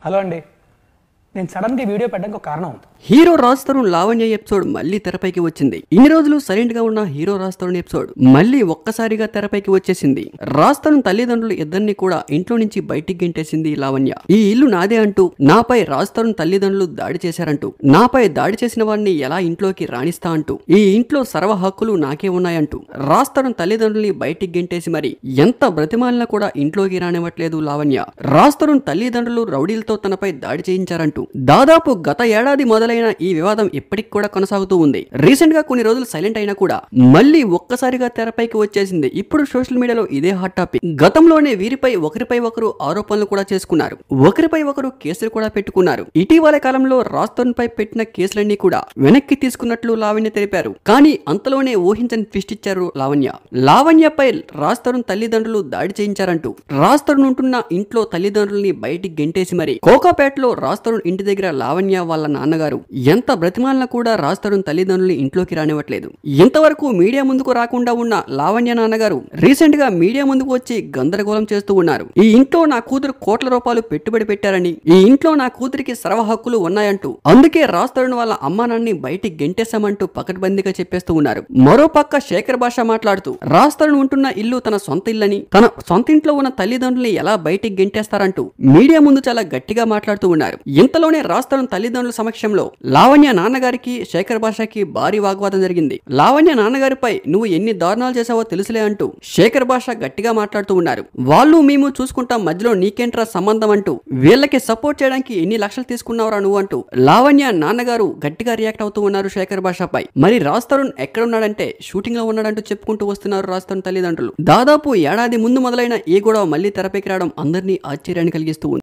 Hello అండి, నేను సడన్గా వీడియో పెట్టడానికి ఒక కారణం ఉంది. హీరో రాజ్ తరుణ్ లావణ్య ఎపిసోడ్ మళ్ళీ తెరపైకి వచ్చింది. ఇన్ని రోజులు సైలెంట్ గా ఉన్న హీరో రాజ్ తరుణ్ ఎపిసోడ్ మళ్ళీ ఒక్కసారిగా తెరపైకి వచ్చేసింది. రాజ్ తరుణ్ తల్లిదండ్రులు ఇద్దరిని కూడా ఇంట్లో నుంచి బయటికి గెంటేసింది లావణ్య. ఈ ఇల్లు నాదే అంటూ, నాపై రాజ్ తరుణ్ తల్లిదండ్రులు దాడి చేశారంటూ, నాపై దాడి చేసిన వారిని ఎలా ఇంట్లోకి రాణిస్తా అంటూ, ఈ ఇంట్లో సర్వ హక్కులు నాకే ఉన్నాయంటూ రాజ్ తరుణ్ తల్లిదండ్రుల్ని బయటికి గెంటేసి మరి ఎంత బ్రతిమాలినా కూడా ఇంట్లోకి రానివ్వట్లేదు లావణ్య. రాజ్ తరుణ్ తల్లిదండ్రులు రౌడీలతో తనపై దాడి చేయించారంటూ దాదాపు గత ఏడాది మొదలైన ఈ వివాదం ఇప్పటికి కూడా కొనసాగుతూ ఉంది. రీసెంట్ గా కొన్ని రోజులు సైలెంట్ అయినా కూడా మళ్ళీ ఒక్కసారిగా తెరపైకి వచ్చేసింది. ఇప్పుడు సోషల్ మీడియాలో ఇదే హాట్ టాపిక్. గతంలోనే వీరిపై ఒకరిపై ఒకరు ఆరోపణలు కూడా చేసుకున్నారు, ఒకరిపై ఒకరు కేసులు కూడా పెట్టుకున్నారు. ఇటీవల కాలంలో రాజ్ తరుణ్ పై పెట్టిన కేసులన్నీ కూడా వెనక్కి తీసుకున్నట్లు లావణ్య తెలిపారు. కానీ అంతలోనే ఊహించని ట్విస్ట్ ఇచ్చారు లావణ్య. లావణ్యపై రాజ్ తరుణ్ తల్లిదండ్రులు దాడి చేయించారంటూ రాజ్ తరుణ్ ఉంటున్న ఇంట్లో తల్లిదండ్రుల్ని బయటికి గెంటేసి మరి కోకాపేటలో రాజ్ తరుణ్ ఇంటి దగ్గర లావణ్య వాళ్ళ నాన్నగారు ఎంత బ్రతిమాలినా కూడా రాజ్ తరుణ్ తల్లిదండ్రుల్ని ఇంట్లోకి రానివ్వట్లేదు. ఇంతవరకు మీడియా ముందుకు రాకుండా ఉన్న లావణ్య నాన్నగారు రీసెంట్ గా మీడియా ముందుకు వచ్చి గందరగోళం చేస్తూ ఉన్నారు. ఈ ఇంట్లో నా కూతురు కోట్ల రూపాయలు పెట్టుబడి పెట్టారని, ఈ ఇంట్లో నా కూతురికి సర్వ హక్కులు ఉన్నాయంటూ, అందుకే రాజ్ తరుణ్ వాళ్ళ అమ్మానాన్ని బయటికి గెంటేశామంటూ పకడ్బందీగా చెప్పేస్తూ ఉన్నారు. మరోపక్క శేఖర్ భాష మాట్లాడుతూ రాజ్ తరుణ్ ఉంటున్న ఇల్లు తన సొంత ఇల్లని, తన సొంత ఇంట్లో ఉన్న తల్లిదండ్రుల్ని ఎలా బయటికి గెంటేస్తారంటూ మీడియా ముందు చాలా గట్టిగా మాట్లాడుతూ ఉన్నారు. ఇంతలోనే రాజ్ తరుణ్ తల్లిదండ్రుల సమక్షంలో లావణ్య నాన్నగారికి శేఖర్ భాషకి భారీ వాగ్వాదం జరిగింది. లావణ్య నాన్నగారిపై నువ్వు ఎన్ని దారుణాలు చేసావో తెలుసులే అంటూ శేఖర్ భాష గట్టిగా మాట్లాడుతూ ఉన్నారు. వాళ్ళు మేము చూసుకుంటాం, మధ్యలో నీకేంట్రా సంబంధం అంటూ, వీళ్ళకి సపోర్ట్ చేయడానికి ఎన్ని లక్షలు తీసుకున్నావురా నువ్వు అంటూ లావణ్య నాన్నగారు గట్టిగా రియాక్ట్ అవుతూ ఉన్నారు శేఖర్ భాషపై. మరి రాజ్ తరుణ్ ఎక్కడ ఉన్నాడంటే షూటింగ్ లో ఉన్నాడంటూ చెప్పుకుంటూ వస్తున్నారు రాజ్ తరుణ్ తల్లిదండ్రులు. దాదాపు ఏడాది ముందు మొదలైన ఈ గొడవ మళ్ళీ తెరపైకి రావడం అందరినీ ఆశ్చర్యాన్ని కలిగిస్తూ ఉంది.